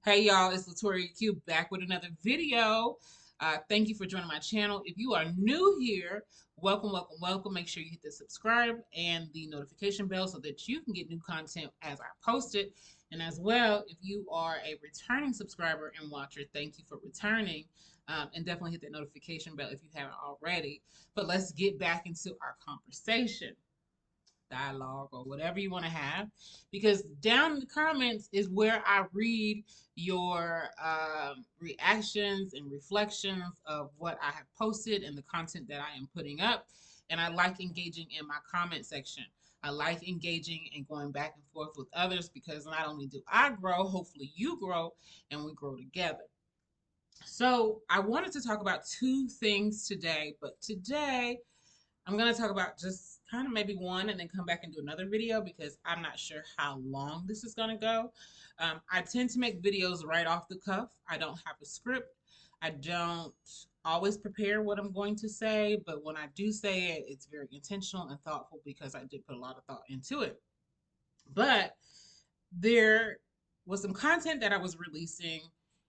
Hey y'all, it's Latoria Q back with another video. Thank you for joining my channel. If you are new here, welcome, welcome, welcome. Make sure you hit the subscribe and the notification bell so that you can get new content as I post it. And as well, if you are a returning subscriber and watcher, thank you for returning. And definitely hit that notification bell if you haven't already. But let's get back into our conversation, dialogue, or whatever you want to have, because down in the comments is where I read your reactions and reflections of what I have posted and the content that I am putting up. And I like engaging in my comment section. I like engaging and going back and forth with others because not only do I grow, hopefully you grow and we grow together. So I wanted to talk about two things today, but today I'm going to talk about just kind of maybe one and then come back and do another video because I'm not sure how long this is going to go. I tend to make videos right off the cuff. I don't have a script. I don't always prepare what I'm going to say, but when I do say it, it's very intentional and thoughtful because I did put a lot of thought into it. But there was some content that I was releasing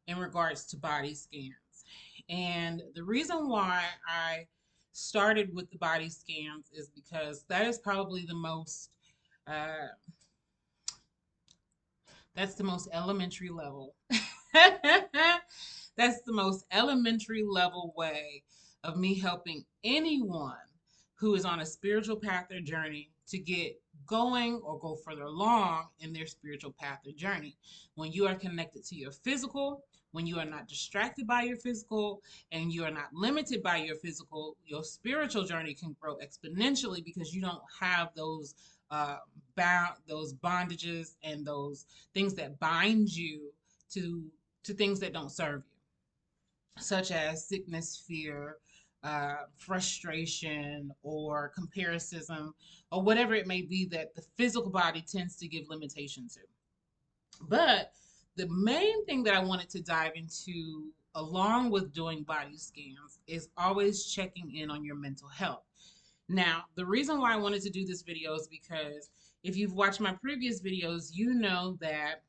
in regards to body scans. And the reason why I started with the body scans is because that is probably the most uh, that's the most elementary level. That's the most elementary level way of me helping anyone who is on a spiritual path or journey to get going or go further along in their spiritual path or journey. When you are connected to your physical, when you are not distracted by your physical, and you are not limited by your physical, your spiritual journey can grow exponentially because you don't have uh, those bondages and those things that bind you to things that don't serve you, such as sickness, fear, frustration, or comparison, or whatever it may be that the physical body tends to give limitation to. But the main thing that I wanted to dive into, along with doing body scans, is always checking in on your mental health. Now, the reason why I wanted to do this video is because if you've watched my previous videos, you know that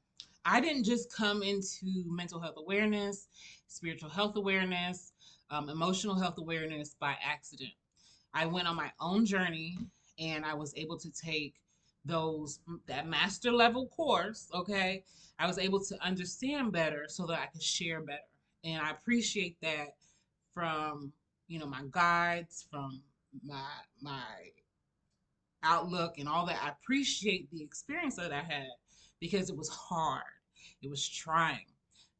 I didn't just come into mental health awareness, spiritual health awareness, emotional health awareness by accident. I went on my own journey and I was able to take that master level course, okay? I was able to understand better so that I could share better. And I appreciate that from, my guides, from my my outlook and all that. I appreciate the experience that I had because it was hard. It was trying.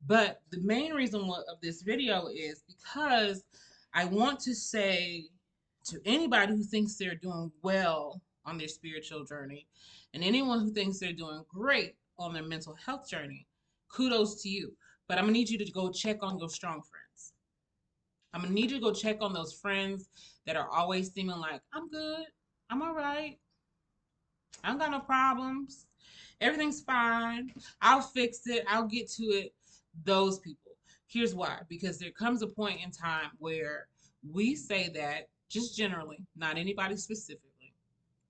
But the main reason of this video is because I want to say to anybody who thinks they're doing well on their spiritual journey and anyone who thinks they're doing great on their mental health journey, kudos to you. But I'm going to need you to go check on your strong friends. I'm going to need you to go check on those friends that are always seeming like, I'm good, I'm all right, I don't got no problems. Everything's fine. I'll fix it. I'll get to it. Those people. Here's why. Because there comes a point in time where we say that, just generally, not anybody specifically,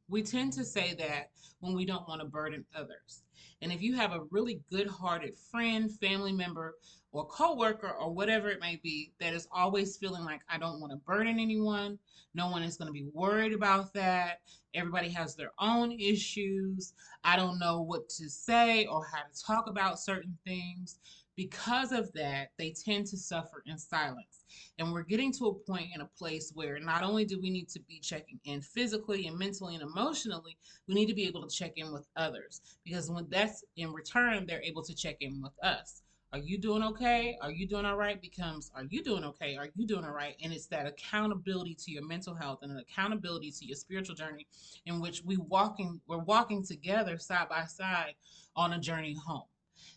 we tend to say that when we don't want to burden others. And if you have a really good-hearted friend, family member, or coworker, or whatever it may be, that is always feeling like I don't want to burden anyone, no one is going to be worried about that. Everybody has their own issues. I don't know what to say or how to talk about certain things. Because of that, they tend to suffer in silence. And we're getting to a point in a place where not only do we need to be checking in physically and mentally and emotionally, we need to be able to check in with others. Because when that's in return, they're able to check in with us. Are you doing okay? Are you doing all right? Becomes, are you doing okay? Are you doing all right? And it's that accountability to your mental health and an accountability to your spiritual journey in which we're walking together side by side on a journey home.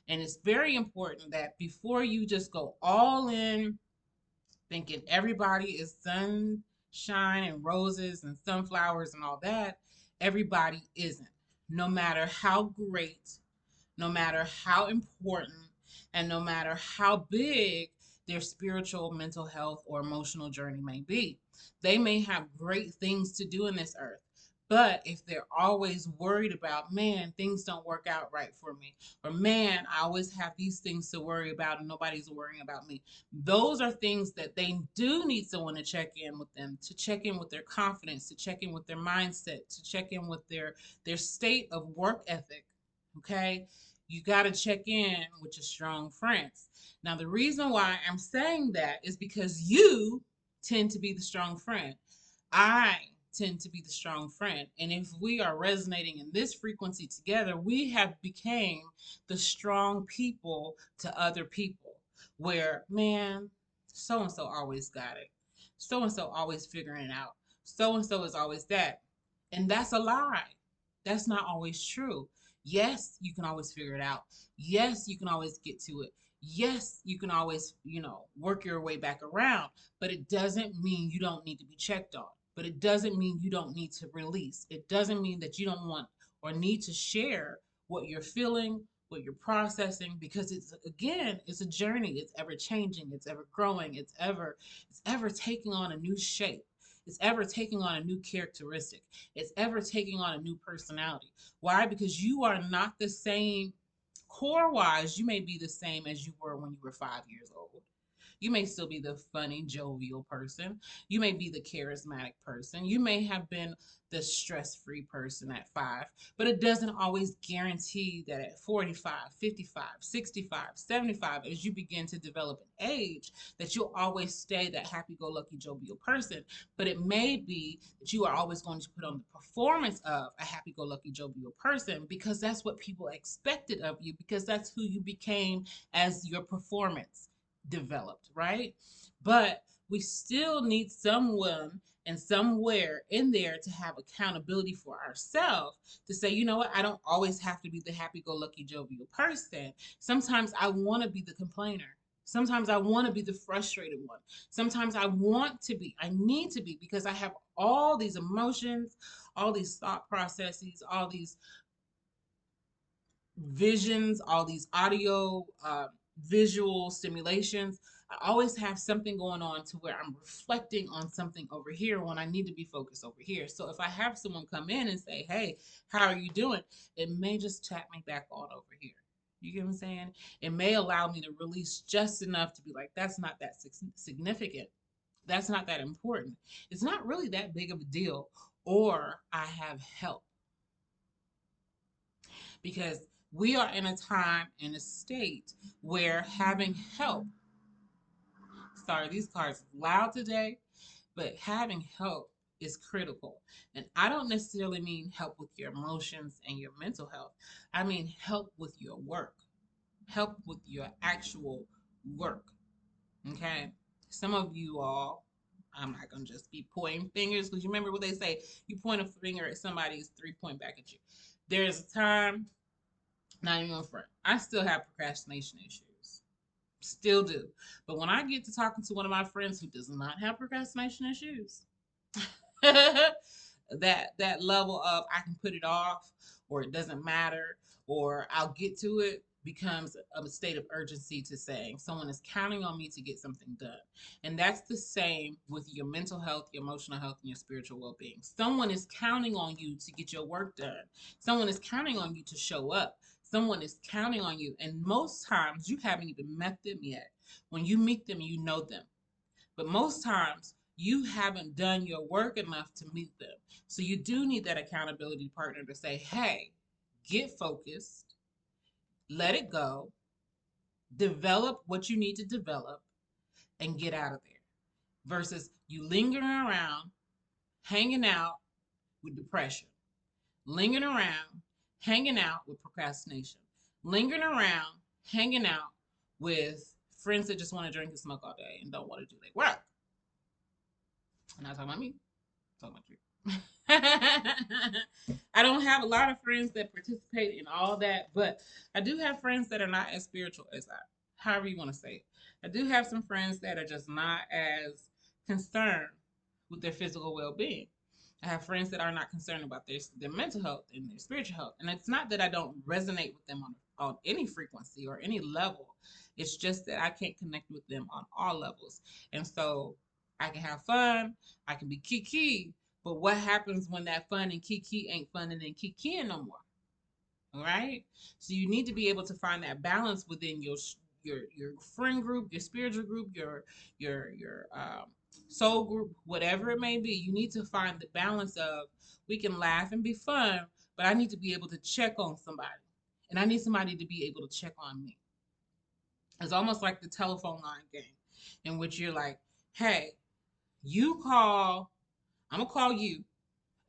And it's very important that before you just go all in thinking everybody is sunshine and roses and sunflowers and all that, everybody isn't. No matter how great, no matter how important, and no matter how big their spiritual, mental health, or emotional journey may be, they may have great things to do in this earth. But if they're always worried about, man, things don't work out right for me, or man, I always have these things to worry about and nobody's worrying about me, those are things that they do need someone to check in with them, to check in with their confidence, to check in with their mindset, to check in with their state of work ethic. Okay? You got to check in with your strong friends. Now, the reason why I'm saying that is because you tend to be the strong friend. I tend to be the strong friend. And if we are resonating in this frequency together, we have became the strong people to other people. Where, man, so and so always got it. So and so always figuring it out. So and so is always that. And that's a lie. That's not always true. Yes, you can always figure it out. Yes, you can always get to it. Yes, you can always, work your way back around, but it doesn't mean you don't need to be checked on. But it doesn't mean you don't need to release. It doesn't mean that you don't want or need to share what you're feeling, what you're processing, because it's a journey. It's ever changing, it's ever growing, it's ever taking on a new shape. It's ever taking on a new characteristic. It's ever taking on a new personality. Why? Because you are not the same. Core wise, you may be the same as you were when you were 5 years old. You may still be the funny, jovial person. You may be the charismatic person. You may have been the stress free person at 5, but it doesn't always guarantee that at 45, 55, 65, 75, as you begin to develop an age, that you'll always stay that happy go lucky, jovial person. But it may be that you are always going to put on the performance of a happy go lucky, jovial person because that's what people expected of you, because that's who you became as your performance developed, right? But we still need someone and somewhere in there to have accountability for ourselves to say, you know what, I don't always have to be the happy go lucky, jovial person. Sometimes I want to be the complainer. Sometimes I want to be the frustrated one. Sometimes I need to be because I have all these emotions, all these thought processes, all these visions, all these audio, visual stimulations. I always have something going on to where I'm reflecting on something over here when I need to be focused over here. So if I have someone come in and say, hey, how are you doing? It may just tap me back on over here. You get what I'm saying? It may allow me to release just enough to be like, that's not that significant. That's not that important. It's not really that big of a deal. Or I have help because we are in a time in a state where having help, sorry, these cars are loud today, but having help is critical. And I don't necessarily mean help with your emotions and your mental health. I mean help with your work, help with your actual work. Okay. Some of you all, I'm not going to just be pointing fingers because you remember what they say, you point a finger at somebody, it's 3 point back at you. There's a time, not even a friend, I still have procrastination issues. Still do. But when I get to talking to one of my friends who does not have procrastination issues, that level of I can put it off or it doesn't matter or I'll get to it becomes a state of urgency to saying someone is counting on me to get something done. And that's the same with your mental health, your emotional health, and your spiritual well-being. Someone is counting on you to get your work done. Someone is counting on you to show up. Someone is counting on you. And most times you haven't even met them yet. When you meet them, you know them. But most times you haven't done your work enough to meet them. So you do need that accountability partner to say, hey, get focused, let it go, develop what you need to develop, and get out of there. Versus you lingering around, hanging out with depression, lingering around, hanging out with procrastination, lingering around, hanging out with friends that just want to drink and smoke all day and don't want to do their work. I'm not talking about me, I'm talking about you. I don't have a lot of friends that participate in all that, but I do have friends that are not as spiritual as I, however you want to say it. I do have some friends that are just not as concerned with their physical well-being. I have friends that are not concerned about their mental health and their spiritual health. And it's not that I don't resonate with them on any frequency or any level. It's just that I can't connect with them on all levels. And so I can have fun, I can be kiki, But what happens when that fun and kiki ain't fun and then kikiing no more? All right. So you need to be able to find that balance within your friend group, your spiritual group, your soul group, whatever it may be. You need to find the balance of we can laugh and be fun, but I need to be able to check on somebody, and I need somebody to be able to check on me. It's almost like the telephone line game, in which you're like, "Hey, you call. I'm gonna call you."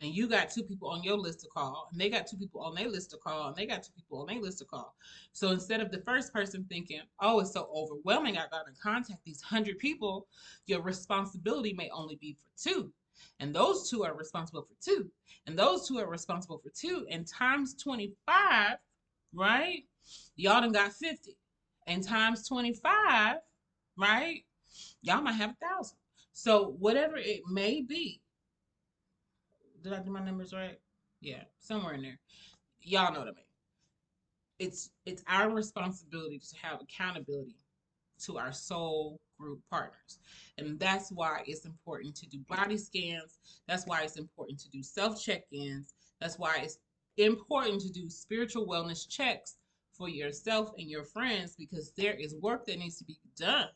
And you got two people on your list to call, and they got two people on their list to call, and they got two people on their list to call. So instead of the first person thinking, oh, it's so overwhelming, I got to contact these 100 people, your responsibility may only be for two. And those two are responsible for two. And those two are responsible for two. And times 25, right? Y'all done got 50. And times 25, right? Y'all might have 1,000. So whatever it may be, did I do my numbers right? Yeah, somewhere in there. Y'all know what I mean. It's our responsibility to have accountability to our soul group partners. And that's why it's important to do body scans. That's why it's important to do self check-ins. That's why it's important to do spiritual wellness checks for yourself and your friends, because there is work that needs to be done.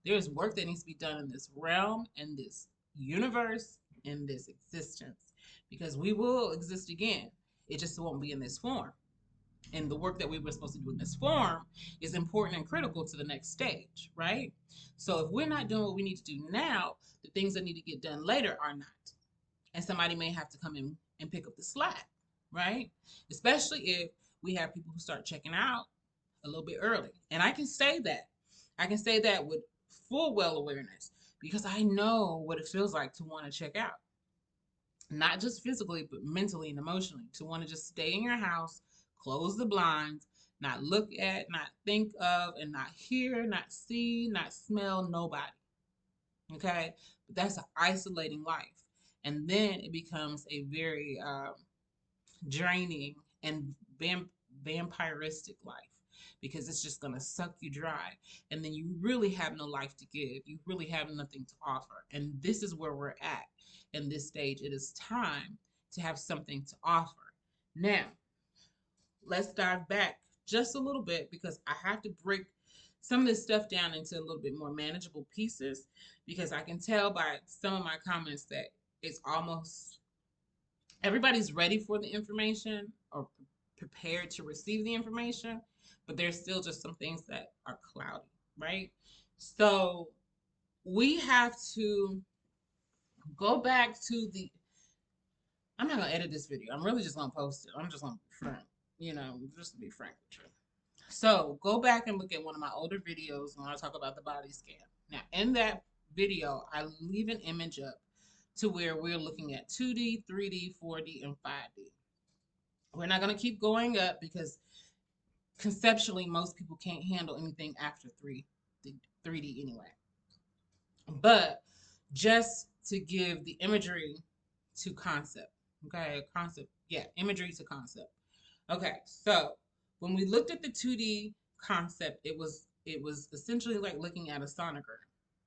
There is work that needs to be done in this realm, in this universe, in this existence, because we will exist again. It just won't be in this form. And the work that we were supposed to do in this form is important and critical to the next stage, right? So if we're not doing what we need to do now, the things that need to get done later are not. And somebody may have to come in and pick up the slack, right? Especially if we have people who start checking out a little bit early. And I can say that. I can say that with full well awareness, because I know what it feels like to want to check out. Not just physically, but mentally and emotionally. To want to just stay in your house, close the blinds, not look at, not think of, and not hear, not see, not smell nobody. Okay? But that's an isolating life. And then it becomes a very draining and vampiristic life, because it's just going to suck you dry. And then you really have no life to give. You really have nothing to offer. And this is where we're at in this stage. It is time to have something to offer. Now, let's dive back just a little bit, because I have to break some of this stuff down into a little bit more manageable pieces, because I can tell by some of my comments that it's almost everybody's ready for the information or prepared to receive the information, but there's still just some things that are cloudy, right? So we have to go back to the. I'm not gonna edit this video. I'm really just gonna post it. I'm just gonna be frank, just to be frank with you. So go back and look at one of my older videos when I talk about the body scan. Now, in that video, I leave an image up to where we're looking at 2D, 3D, 4D, and 5D. We're not going to keep going up, because conceptually, most people can't handle anything after 3D anyway. But just to give the imagery to concept, okay? Concept, yeah, imagery to concept. Okay, so when we looked at the 2D concept, it was essentially like looking at a sonogram,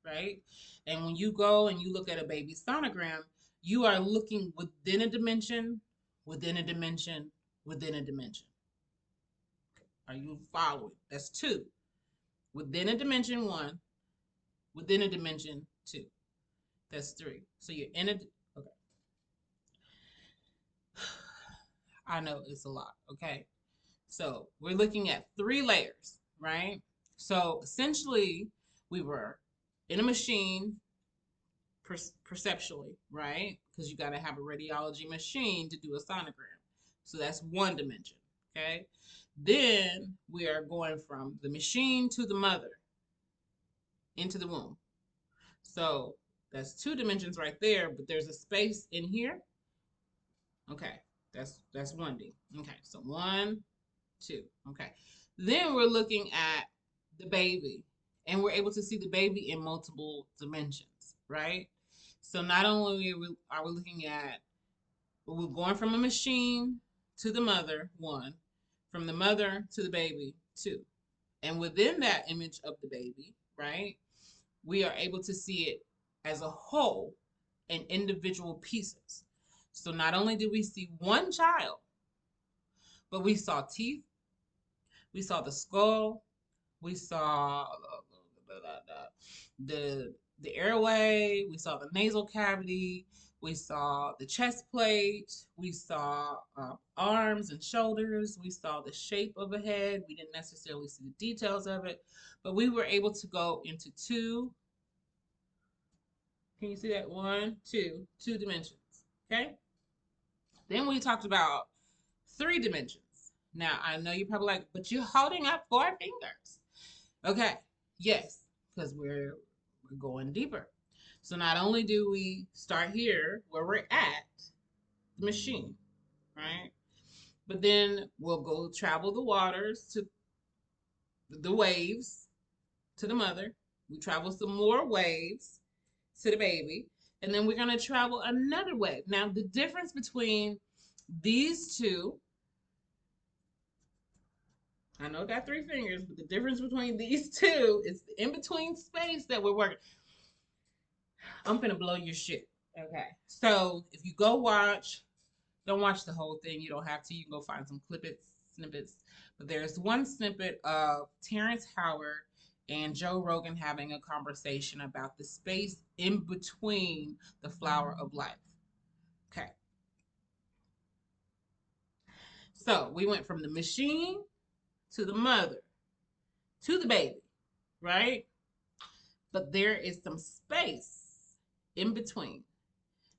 right? And when you go and you look at a baby sonogram, you are looking within a dimension, within a dimension, within a dimension. Are you following? That's two. Within a dimension, one. Within a dimension, two. That's three. So you're in a. Okay. I know it's a lot. Okay. So we're looking at 3 layers, right? So essentially, we were in a machine perceptually, right? Because you got to have a radiology machine to do a sonogram. So that's one dimension, okay? Then we are going from the machine to the mother into the womb. So that's 2 dimensions right there, but there's a space in here. Okay, that's 1D. Okay, so 1, 2. Okay. Then we're looking at the baby, and we're able to see the baby in multiple dimensions, right? So not only are we looking at, we're going from a machine to the mother, 1, from the mother to the baby, 2. And within that image of the baby, right, we are able to see it as a whole in individual pieces. So not only did we see one child, but we saw teeth, we saw the skull, we saw the airway, we saw the nasal cavity, we saw the chest plate, we saw arms and shoulders, we saw the shape of a head. We didn't necessarily see the details of it, but we were able to go into two. Can you see that? Two dimensions. Okay. Then we talked about three dimensions. Now I know you're probably like, but you're holding up four fingers. Okay. Yes, because we're going deeper. So not only do we start here where we're at the machine, right? But then we'll go travel the waters to the waves to the mother. We travel some more waves to the baby. And then we're going to travel another wave. Now, the difference between these two, I know I got three fingers, but the difference between these two is the in between space that we're working. I'm gonna blow your shit. Okay. So if you go watch, don't watch the whole thing. You don't have to. You can go find some snippets. But there's one snippet of Terrence Howard and Joe Rogan having a conversation about the space in between the flower of life. Okay. So we went from the machine to the mother to the baby, right? But there is some space in between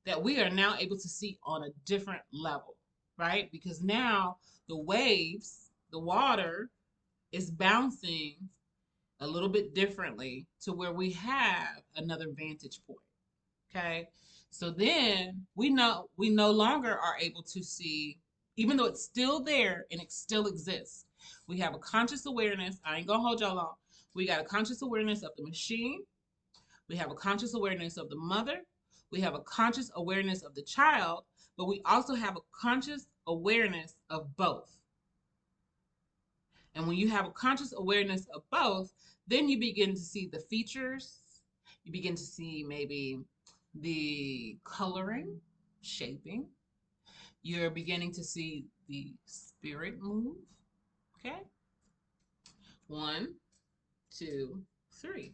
that we are now able to see on a different level, right? Because now the waves, the water is bouncing a little bit differently to where we have another vantage point. Okay. So then we no longer are able to see, even though it's still there and it still exists. We have a conscious awareness. I ain't gonna hold y'all long. We got a conscious awareness of the machine. We have a conscious awareness of the mother. We have a conscious awareness of the child, but we also have a conscious awareness of both. And when you have a conscious awareness of both, then you begin to see the features. You begin to see maybe the coloring, shaping. You're beginning to see the spirit move. Okay. 1, 2, 3.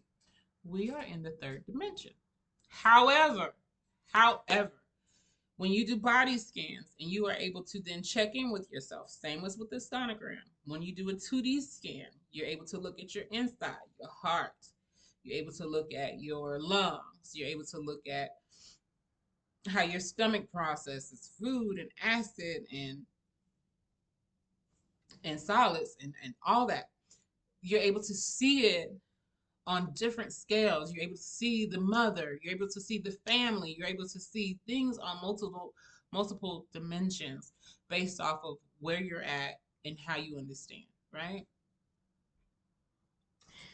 We are in the third dimension. However, when you do body scans and you are able to then check in with yourself, same as with the sonogram. When you do a 2D scan, you're able to look at your inside, your heart. You're able to look at your lungs. You're able to look at how your stomach processes food and acid and solids and all that. You're able to see it on different scales. You're able to see the mother, you're able to see the family, you're able to see things on multiple dimensions based off of where you're at and how you understand, right?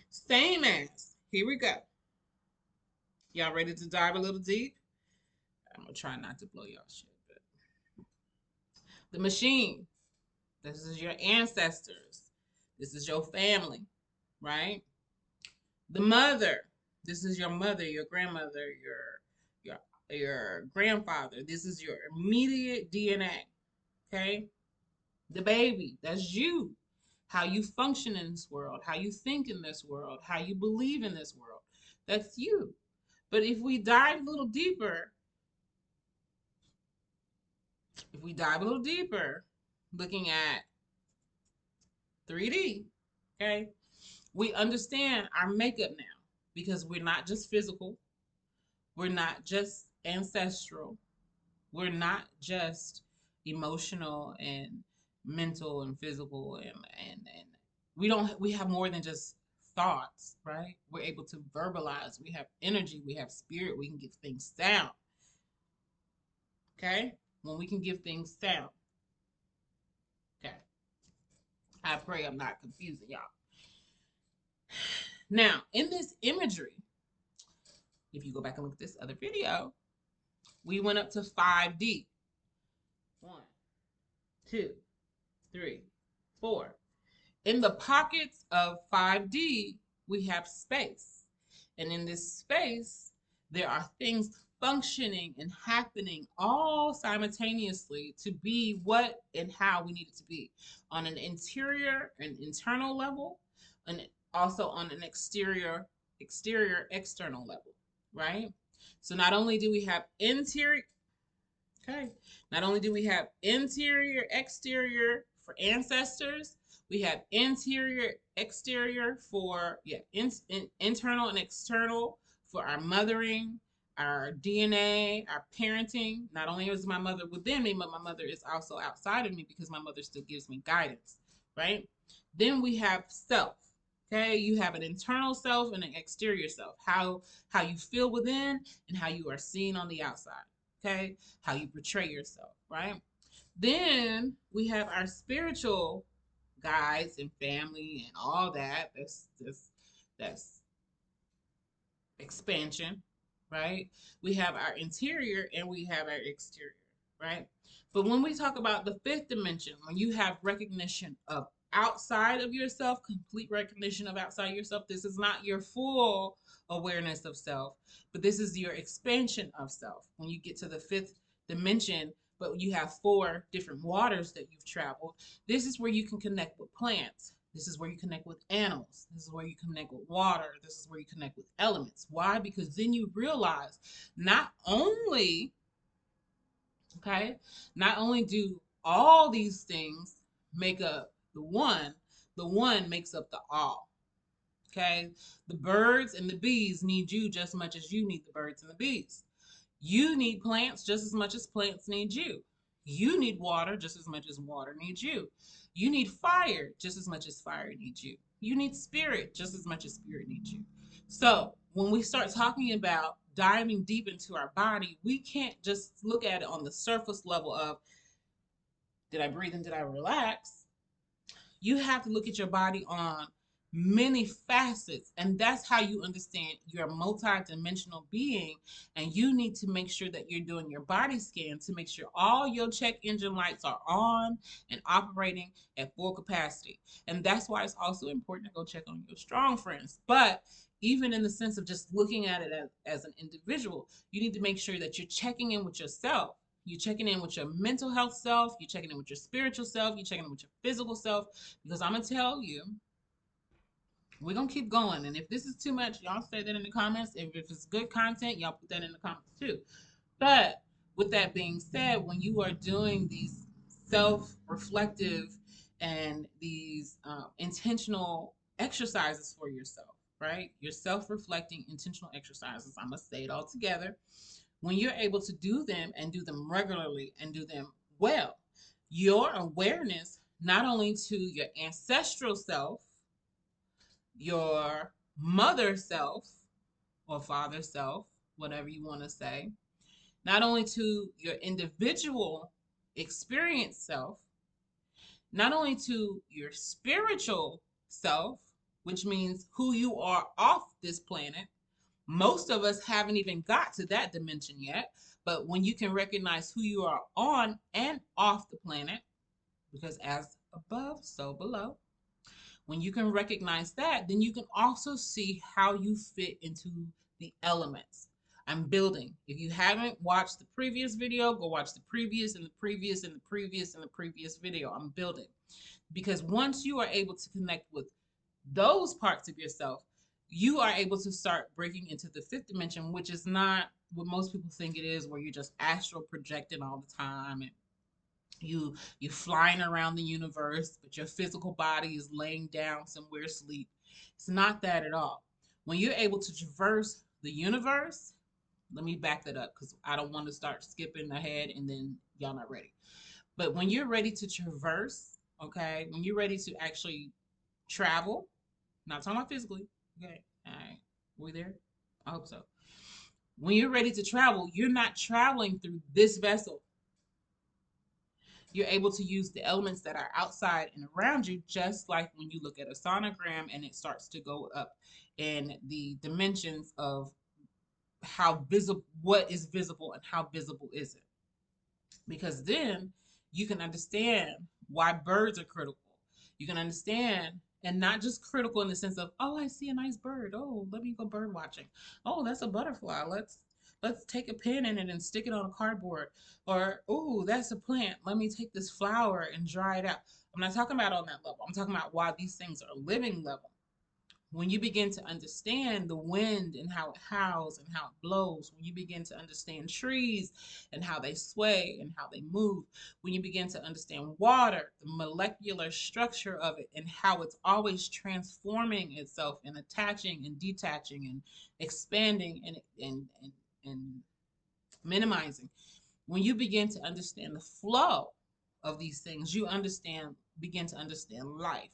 Same as, here we go. Y'all ready to dive a little deep? I'm gonna try not to blow y'all shit, but the machine, this is your ancestors, this is your family, right? The mother, this is your mother, your grandmother, your grandfather. This is your immediate DNA. Okay? The baby, that's you. How you function in this world, how you think in this world, how you believe in this world. That's you. But if we dive a little deeper, looking at 3D, okay, we understand our makeup now because we're not just physical, we're not just ancestral, we're not just emotional and mental and physical and we have more than just thoughts, right? We're able to verbalize, we have energy, we have spirit, we can give things sound. Okay? When we can give things sound. Okay. I pray I'm not confusing y'all. Now, in this imagery, if you go back and look at this other video, we went up to 5D. 1, 2, 3, 4. In the pockets of 5D, we have space. And in this space, there are things, functioning and happening all simultaneously to be what and how we need it to be on an interior and internal level, and also on an external level, right? So not only do we have interior, okay, not only do we have interior, exterior for ancestors, we have interior, exterior for internal and external for our mothering, our DNA, our parenting. Not only is my mother within me, but my mother is also outside of me because my mother still gives me guidance, right? Then we have self. Okay, you have an internal self and an exterior self. How you feel within and how you are seen on the outside. Okay, how you portray yourself, right? Then we have our spiritual guides and family and all that. That's expansion, right? We have our interior and we have our exterior, right? But when we talk about the fifth dimension, when you have recognition of outside of yourself, complete recognition of outside yourself, this is not your full awareness of self, but this is your expansion of self. When you get to the fifth dimension, but you have four different waters that you've traveled, this is where you can connect with plants. This is where you connect with animals. This is where you connect with water. This is where you connect with elements. Why? Because then you realize not only, okay, not only do all these things make up the one makes up the all. Okay? The birds and the bees need you just as much as you need the birds and the bees. You need plants just as much as plants need you. You need water just as much as water needs you. You need fire just as much as fire needs you. You need spirit just as much as spirit needs you. So when we start talking about diving deep into our body, we can't just look at it on the surface level of did I breathe and did I relax? You have to look at your body on many facets, and that's how you understand you're a multi-dimensional being. And you need to make sure that you're doing your body scan to make sure all your check engine lights are on and operating at full capacity. And that's why it's also important to go check on your strong friends. But even in the sense of just looking at it as an individual, you need to make sure that you're checking in with yourself. You're checking in with your mental health self. You're checking in with your spiritual self. You're checking in with your physical self. Because I'm going to tell you, we're going to keep going. And if this is too much, y'all say that in the comments. If it's good content, y'all put that in the comments too. But with that being said, when you are doing these self-reflective and these intentional exercises for yourself, right? Your self-reflecting intentional exercises, I'm going to say it all together. When you're able to do them and do them regularly and do them well, your awareness not only to your ancestral self, your mother self or father self, whatever you want to say, not only to your individual experience self, not only to your spiritual self, which means who you are off this planet. Most of us haven't even got to that dimension yet, but when you can recognize who you are on and off the planet, because as above, so below, when you can recognize that, then you can also see how you fit into the elements. I'm building. If you haven't watched the previous video, go watch the previous and the previous and the previous and the previous video. I'm building. Because once you are able to connect with those parts of yourself, you are able to start breaking into the fifth dimension, which is not what most people think it is, where you're just astral projecting all the time and you flying around the universe, but your physical body is laying down somewhere asleep. It's not that at all. When you're able to traverse the universe, let me back that up because I don't want to start skipping ahead and then y'all not ready. But when you're ready to traverse, okay, when you're ready to actually travel, not talking about physically, okay, all right, we there? I hope so. When you're ready to travel, you're not traveling through this vessel. You're able to use the elements that are outside and around you, just like when you look at a sonogram and it starts to go up in the dimensions of how visible, what is visible and how visible is it. Because then you can understand why birds are critical. You can understand, and not just critical in the sense of, oh, I see a nice bird. Oh, let me go bird watching. Oh, that's a butterfly. Let's let's take a pen in it and stick it on a cardboard. Or, oh, that's a plant. Let me take this flower and dry it out. I'm not talking about on that level. I'm talking about why these things are living level. When you begin to understand the wind and how it howls and how it blows, when you begin to understand trees and how they sway and how they move, when you begin to understand water, the molecular structure of it and how it's always transforming itself and attaching and detaching and expanding and minimizing, when you begin to understand the flow of these things, you begin to understand life.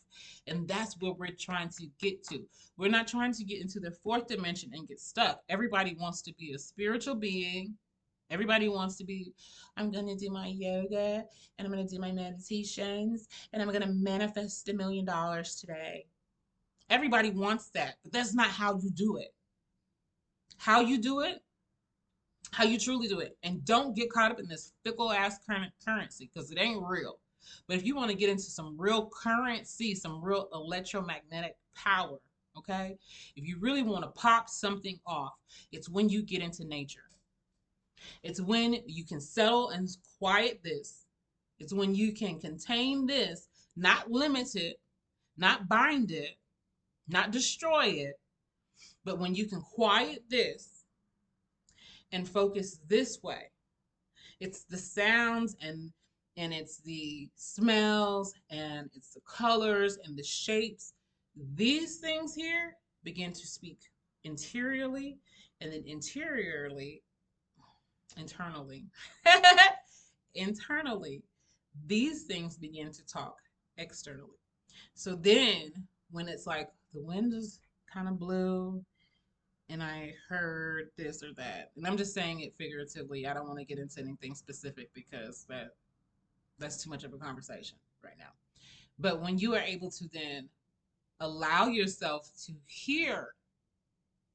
And that's where we're trying to get to. We're not trying to get into the fourth dimension and get stuck. Everybody wants to be a spiritual being. Everybody wants to be, I'm going to do my yoga and I'm going to do my meditations and I'm going to manifest $1,000,000 today. Everybody wants that, but that's not how you do it. How you do it, how you truly do it. And don't get caught up in this fickle ass currency because it ain't real. But if you want to get into some real currency, some real electromagnetic power, okay? If you really want to pop something off, it's when you get into nature. It's when you can settle and quiet this. It's when you can contain this, not limit it, not bind it, not destroy it, but when you can quiet this and focus this way. It's the sounds and it's the smells and it's the colors and the shapes. These things here begin to speak interiorly, and then internally, internally, these things begin to talk externally. So then when it's like the wind is kind of blue and I heard this or that. And I'm just saying it figuratively. I don't want to get into anything specific because that's too much of a conversation right now. But when you are able to then allow yourself to hear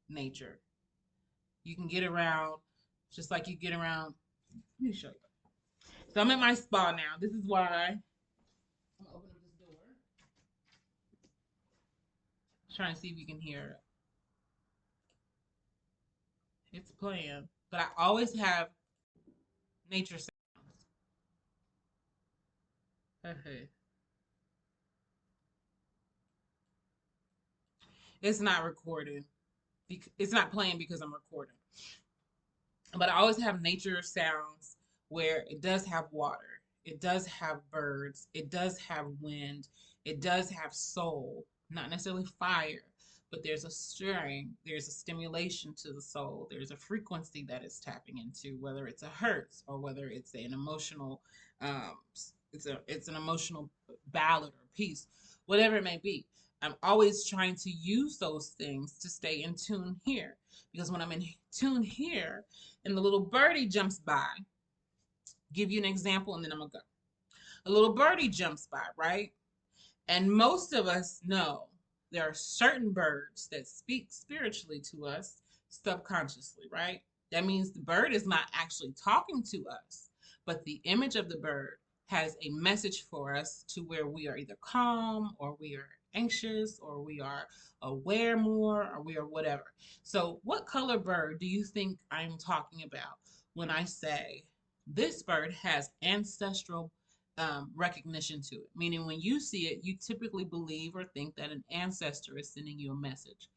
nature, you can get around just like you get around. Let me show you. So I'm at my spa now. This is why I'm gonna open up this door. Trying to see if you can hear it. It's playing, but I always have nature sounds. Okay. It's not recording. It's not playing because I'm recording. But I always have nature sounds where it does have water, it does have birds, it does have wind, it does have soul, not necessarily fire, but there's a stirring, there's a stimulation to the soul, there's a frequency that it's tapping into, whether it's a hertz or whether it's an emotional, um, it's an emotional ballad or piece, whatever it may be. I'm always trying to use those things to stay in tune here because when I'm in tune here, and the little birdie jumps by. Give you an example and then I'm gonna go. A little birdie jumps by, right? And most of us know there are certain birds that speak spiritually to us subconsciously, right? That means the bird is not actually talking to us, but the image of the bird has a message for us to where we are either calm or we are anxious or we are aware more or we are whatever. So, what color bird do you think I'm talking about when I say this bird has ancestral recognition to it? Meaning, when you see it, you typically believe or think that an ancestor is sending you a message.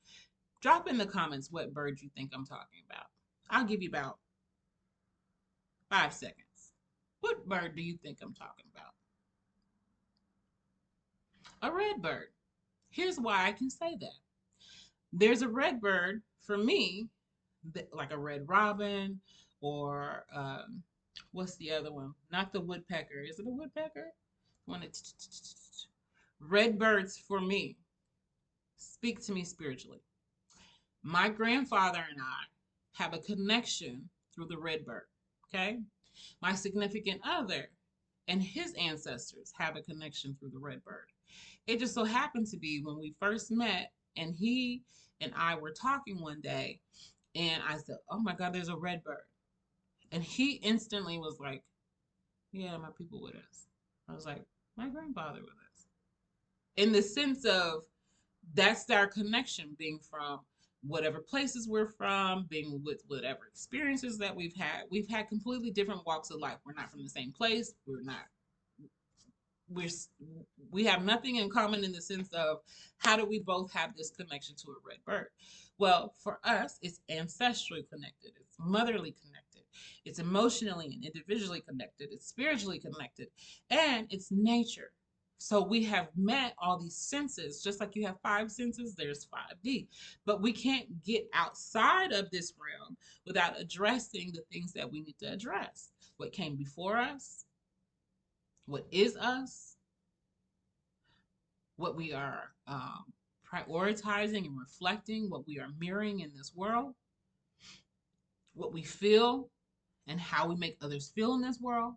Drop in the comments what bird you think I'm talking about. I'll give you about 5 seconds. What bird do you think I'm talking about? A red bird. Here's why I can say that. There's a red bird for me, like a red robin or what's the other one? Not the woodpecker. Is it a woodpecker? One red birds for me speak to me spiritually. My grandfather and I have a connection through the red bird. Okay. My significant other and his ancestors have a connection through the red bird. It just so happened to be when we first met and he and I were talking one day and I said, "Oh my God, there's a red bird." And he instantly was like, "Yeah, my people with us." I was like, "My grandfather with us." In the sense of that's our connection being from whatever places we're from, being with whatever experiences that we've had. We've had completely different walks of life. We're not from the same place. We're we have nothing in common in the sense of how do we both have this connection to a red bird? Well, for us, it's ancestrally connected, it's motherly connected, it's emotionally and individually connected, it's spiritually connected, and it's nature. So we have met all these senses, just like you have five senses, there's 5D. But we can't get outside of this realm without addressing the things that we need to address. What came before us, what is us, what we are prioritizing and reflecting, what we are mirroring in this world, what we feel, and how we make others feel in this world,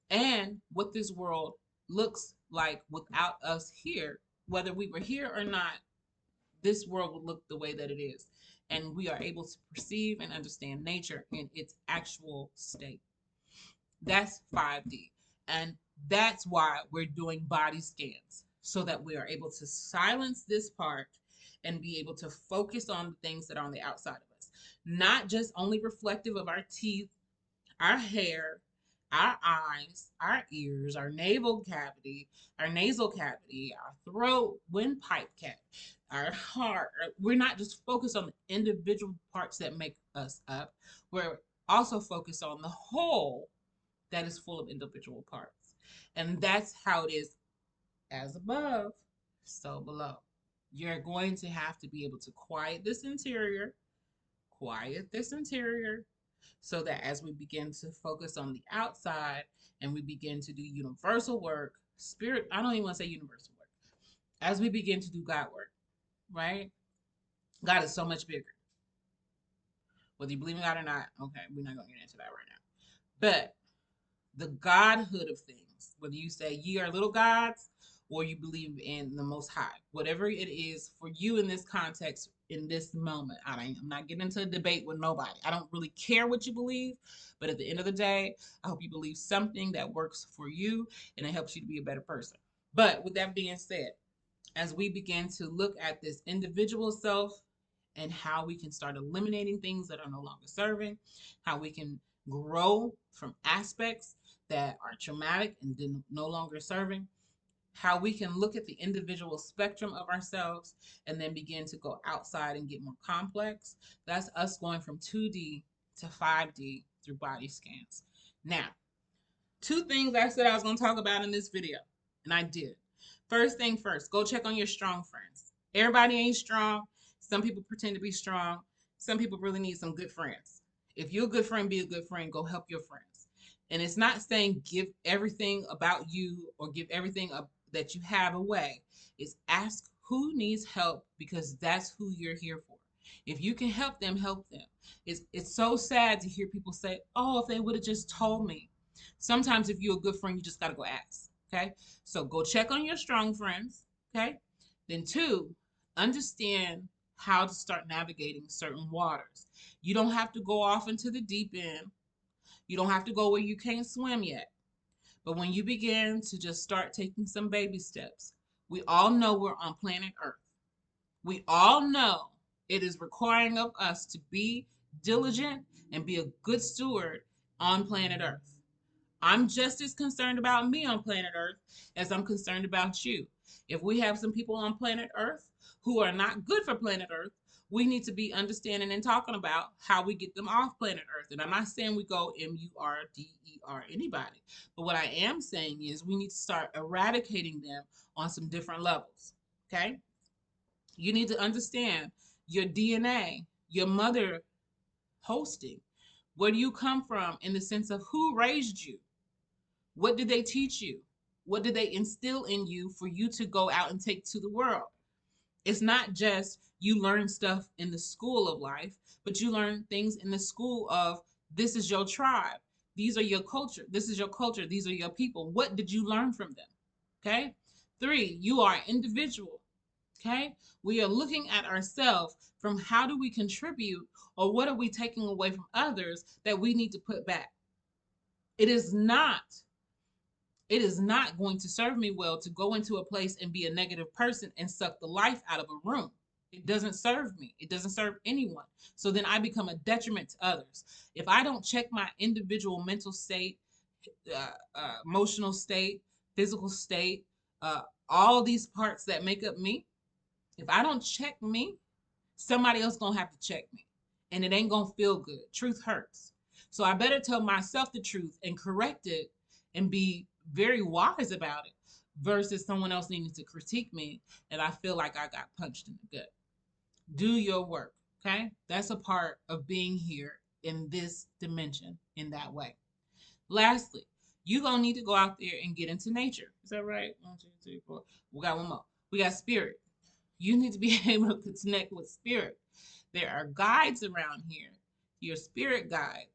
and what this world looks like without us here. Whether we were here or not, this world would look the way that it is. And we are able to perceive and understand nature in its actual state. That's 5D. And that's why we're doing body scans, so that we are able to silence this part and be able to focus on the things that are on the outside of us. Not just only reflective of our teeth, our hair, our eyes, our ears, our navel cavity, our nasal cavity, our throat, windpipe cavity, our heart. We're not just focused on the individual parts that make us up. We're also focused on the whole that is full of individual parts. And that's how it is, as above, so below. You're going to have to be able to quiet this interior, so that as we begin to focus on the outside and we begin to do universal work, spirit, I don't even want to say universal work, as we begin to do God work, right? God is so much bigger. Whether you believe in God or not, okay, we're not going to get into that right now. But the godhood of things, whether you say ye are little gods or you believe in the Most High, whatever it is for you in this context, in this moment. I'm not getting into a debate with nobody. I don't really care what you believe, but at the end of the day, I hope you believe something that works for you and it helps you to be a better person. But with that being said, as we begin to look at this individual self and how we can start eliminating things that are no longer serving, how we can grow from aspects that are traumatic and no longer serving, how we can look at the individual spectrum of ourselves and then begin to go outside and get more complex. That's us going from 2D to 5D through body scans. Now, two things I said I was going to talk about in this video, and I did. First thing first, go check on your strong friends. Everybody ain't strong. Some people pretend to be strong. Some people really need some good friends. If you're a good friend, be a good friend. Go help your friends. And it's not saying give everything about you or give everything that you have away. It's ask who needs help, because that's who you're here for. If you can help them, help them. It's so sad to hear people say, oh, if they would have just told me. Sometimes if you're a good friend, you just got to go ask. Okay. So go check on your strong friends. Okay. Then two, understand how to start navigating certain waters. You don't have to go off into the deep end. You don't have to go where you can't swim yet. But when you begin to just start taking some baby steps, we all know we're on planet Earth. We all know it is requiring of us to be diligent and be a good steward on planet Earth. I'm just as concerned about me on planet Earth as I'm concerned about you. If we have some people on planet Earth who are not good for planet Earth, we need to be understanding and talking about how we get them off planet Earth. And I'm not saying we go MURDER anybody, but what I am saying is we need to start eradicating them on some different levels. Okay? You need to understand your DNA, your mother hosting. Where do you come from in the sense of who raised you? What did they teach you? What did they instill in you for you to go out and take to the world? It's not just you learn stuff in the school of life, but you learn things in the school of this is your tribe. These are your culture. This is your culture. These are your people. What did you learn from them? Okay. 3, you are individual. Okay. We are looking at ourselves from how do we contribute or what are we taking away from others that we need to put back. It is not going to serve me well to go into a place and be a negative person and suck the life out of a room. It doesn't serve me. It doesn't serve anyone. So then I become a detriment to others. If I don't check my individual mental state, emotional state, physical state, uh, all these parts that make up me, if I don't check me, somebody else gonna have to check me, and it ain't gonna feel good. Truth hurts. So I better tell myself the truth and correct it and be very wise about it versus someone else needing to critique me and I feel like I got punched in the gut. Do your work. Okay, that's a part of being here in this dimension in that way. Lastly, you gonna need to go out there and get into nature. Is that right? 1, 2, 3, 4. We got one more. We got spirit. You need to be able to connect with spirit. There are guides around here, your spirit guides,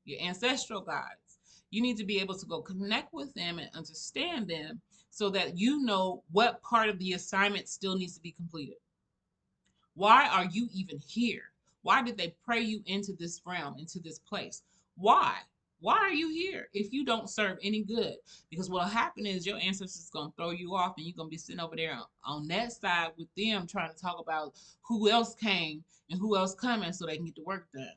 your ancestral guides. You need to be able to go connect with them and understand them so that you know what part of the assignment still needs to be completed. Why are you even here? Why did they pray you into this realm, into this place? Why? Why are you here if you don't serve any good? Because what'll happen is your ancestors gonna throw you off, and you're gonna be sitting over there on that side with them trying to talk about who else came and who else coming so they can get the work done.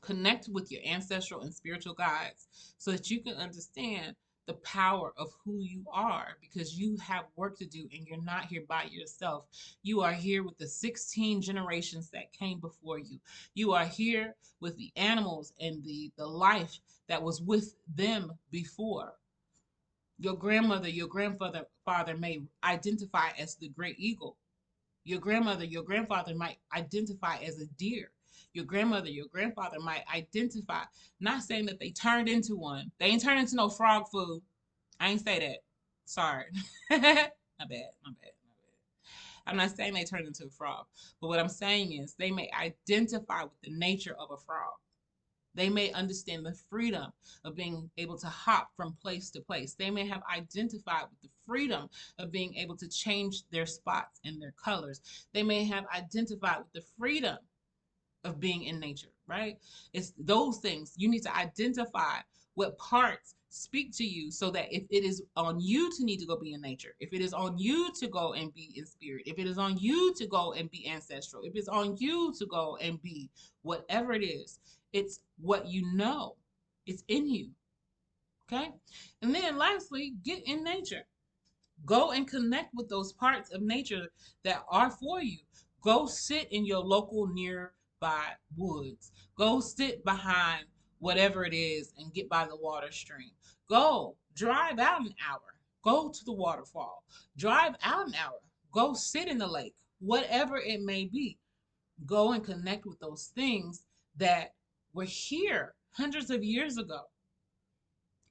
Connect with your ancestral and spiritual guides so that you can understand the power of who you are because you have work to do and you're not here by yourself. You are here with the 16 generations that came before you. You are here with the animals and the life that was with them before. Your grandmother, your grandfather may identify as the great eagle. Your grandmother, your grandfather might identify as a deer. Your grandmother, your grandfather might identify, not saying that they turned into one. They ain't turned into no frog food. I ain't say that. Sorry. My bad, my bad, my bad. I'm not saying they turned into a frog. But what I'm saying is they may identify with the nature of a frog. They may understand the freedom of being able to hop from place to place. They may have identified with the freedom of being able to change their spots and their colors. They may have identified with the freedom of being in nature, right? It's those things. You need to identify what parts speak to you so that if it is on you to need to go be in nature, if it is on you to go and be in spirit, if it is on you to go and be ancestral, if it's on you to go and be whatever it is, it's what you know. It's in you. Okay. And then lastly, get in nature. Go and connect with those parts of nature that are for you. Go sit in your local nearby woods. Go sit behind whatever it is and get by the water stream. Go drive out an hour. Go to the waterfall. Drive out an hour. Go sit in the lake. Whatever it may be. Go and connect with those things that were here hundreds of years ago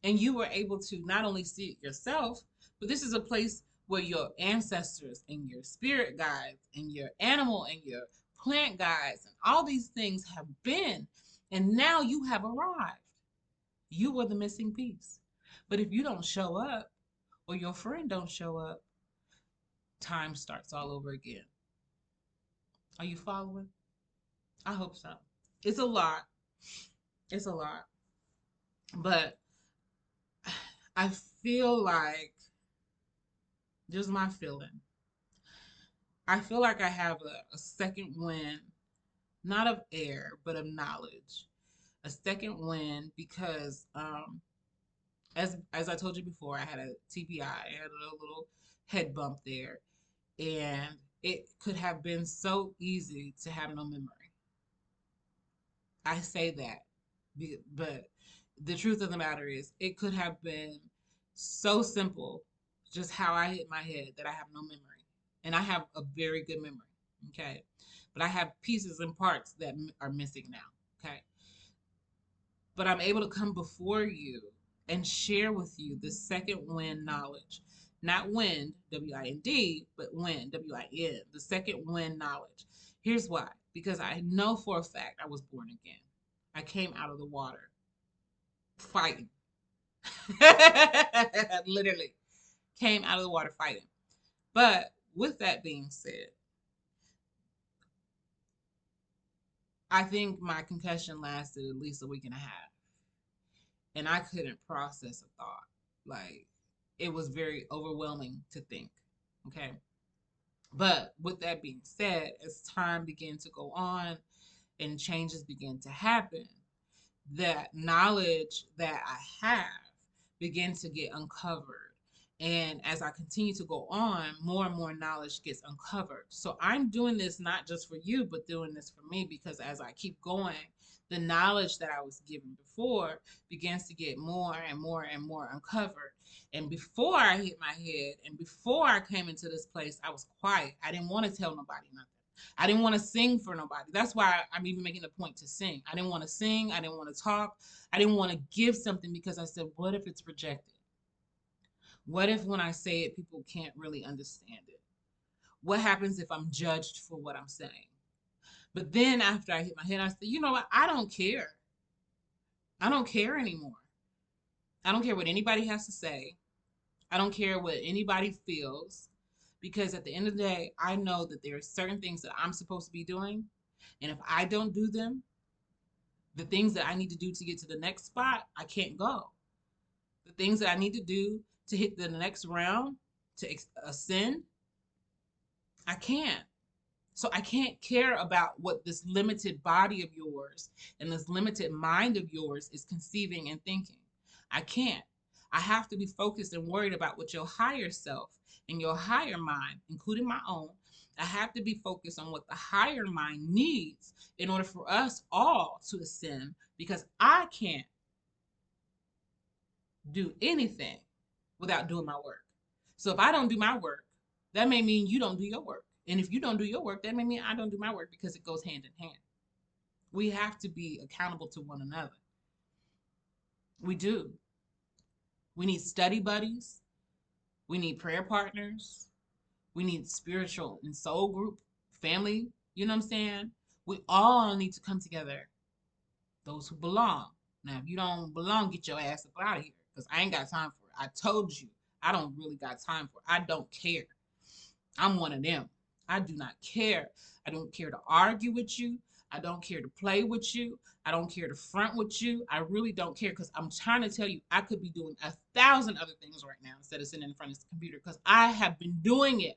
and you were able to not only see it yourself, but this is a place where your ancestors and your spirit guides and your animal and your plant guides and all these things have been. And now you have arrived. You were the missing piece. But if you don't show up or your friend don't show up, time starts all over again. Are you following? I hope so. It's a lot. It's a lot. But I feel like, just my feeling, I feel like I have a second wind, not of air, but of knowledge. A second wind because, as I told you before, I had a TBI. I had a little head bump there, and it could have been so easy to have no memory. I say that, but the truth of the matter is, it could have been so simple, just how I hit my head, that I have no memory, and I have a very good memory. Okay, but I have pieces and parts that are missing now. Okay, but I'm able to come before you and share with you the second wind knowledge. Not wind, W I N D, but wind, W I N, the second wind knowledge. Here's why, because I know for a fact I was born again. I came out of the water fighting. Literally came out of the water fighting. But with that being said, I think my concussion lasted at least a week and a half. And I couldn't process a thought. Like, it was very overwhelming to think. Okay. But with that being said, as time began to go on and changes began to happen, that knowledge that I have began to get uncovered. And as I continue to go on, more and more knowledge gets uncovered. So I'm doing this not just for you, but doing this for me, because as I keep going, the knowledge that I was given before begins to get more and more and more uncovered. And before I hit my head and before I came into this place, I was quiet. I didn't want to tell nobody nothing. I didn't want to sing for nobody. That's why I'm even making a point to sing. I didn't want to sing. I didn't want to talk. I didn't want to give something because I said, what if it's rejected? What if when I say it, people can't really understand it? What happens if I'm judged for what I'm saying? But then after I hit my head, I said, you know what? I don't care. I don't care anymore. I don't care what anybody has to say. I don't care what anybody feels. Because at the end of the day, I know that there are certain things that I'm supposed to be doing. And if I don't do them, the things that I need to do to get to the next spot, I can't go. The things that I need to do to hit the next round, to ascend, I can't. So I can't care about what this limited body of yours and this limited mind of yours is conceiving and thinking. I can't. I have to be focused and worried about what your higher self and your higher mind, including my own, I have to be focused on what the higher mind needs in order for us all to ascend, because I can't do anything without doing my work. So if I don't do my work, that may mean you don't do your work. And if you don't do your work, that may mean I don't do my work, because it goes hand in hand. We have to be accountable to one another. We do. We need study buddies. We need prayer partners. We need spiritual and soul group, family. You know what I'm saying? We all need to come together. Those who belong. Now, if you don't belong, get your ass up out of here, because I ain't got time for it. I told you, I don't really got time for it. I don't care. I'm one of them. I do not care. I don't care to argue with you. I don't care to play with you. I don't care to front with you. I really don't care, because I'm trying to tell you, I could be doing 1,000 other things right now instead of sitting in front of this computer, because I have been doing it.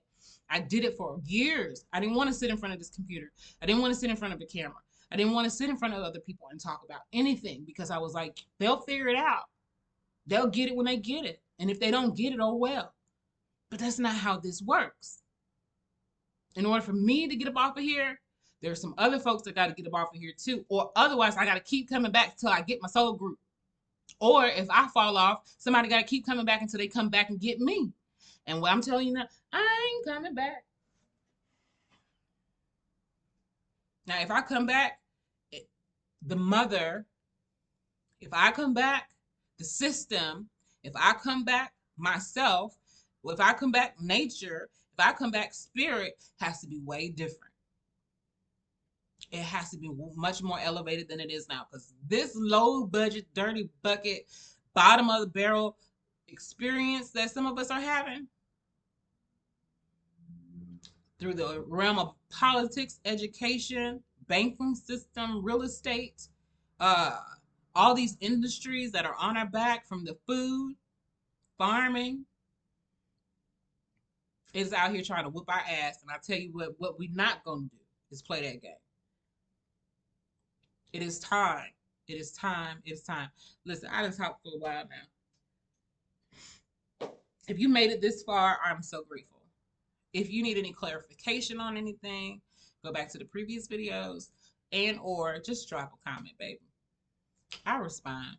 I did it for years. I didn't want to sit in front of this computer. I didn't want to sit in front of a camera. I didn't want to sit in front of other people and talk about anything, because I was like, they'll figure it out. They'll get it when they get it. And if they don't get it, oh well. But that's not how this works. In order for me to get up off of here, there's some other folks that got to get up off of here too. Or otherwise, I got to keep coming back till I get my soul group. Or if I fall off, somebody got to keep coming back until they come back and get me. And what I'm telling you now, I ain't coming back. Now, if I come back, the mother, if I come back, the system, if I come back, myself, if I come back, nature, if I come back, spirit, has to be way different. It has to be much more elevated than it is now, because this low budget, dirty bucket, bottom of the barrel experience that some of us are having through the realm of politics, education, banking system, real estate, uh, all these industries that are on our back, from the food, farming, is out here trying to whip our ass. And I tell you what we're not going to do is play that game. It is time. It is time. It is time. Listen, I done talked for a while now. If you made it this far, I'm so grateful. If you need any clarification on anything, go back to the previous videos and or just drop a comment, baby. I respond.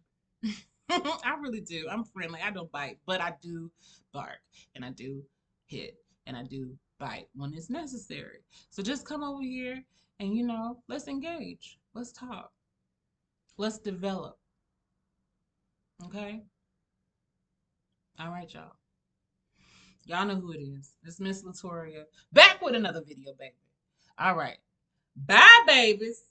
I really do. I'm friendly. I don't bite, but I do bark and I do hit and I do bite when it's necessary. So just come over here and, let's engage. Let's talk. Let's develop. Okay? All right, y'all. Y'all know who it is. It's Miss Latoria. Back with another video, baby. All right. Bye, babies.